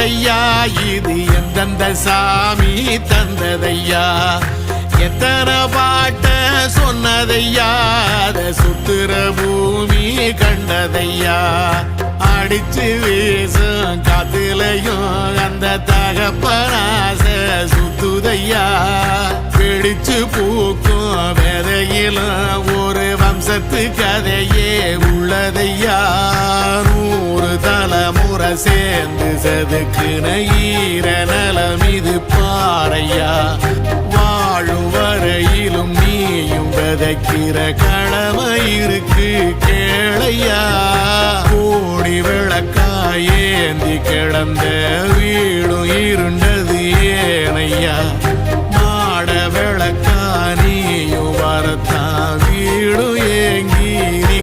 வந்ததையா இது எந்தெந்த சாமி தந்ததையா எத்தனை பாட்ட சொன்னதையா அத சுத்துற பூமி கண்டதையா அடிச்சு வீசும் காத்துலையும் அந்த தகப்பனாச சுத்துதையா பிடிச்சு பூக்கும் வேதையிலும் ஒரு வம்சத்து கதையே உள்ளதையா 100 தலைமுறை சேர்ந்து செதுக்குன ஈர நலம் இது பாறையா வாழும் வரையிலும் நீயும் விதைக்கிற கடமை இருக்கு கேளையா கோடி விளக்காயேந்தி கிடந்த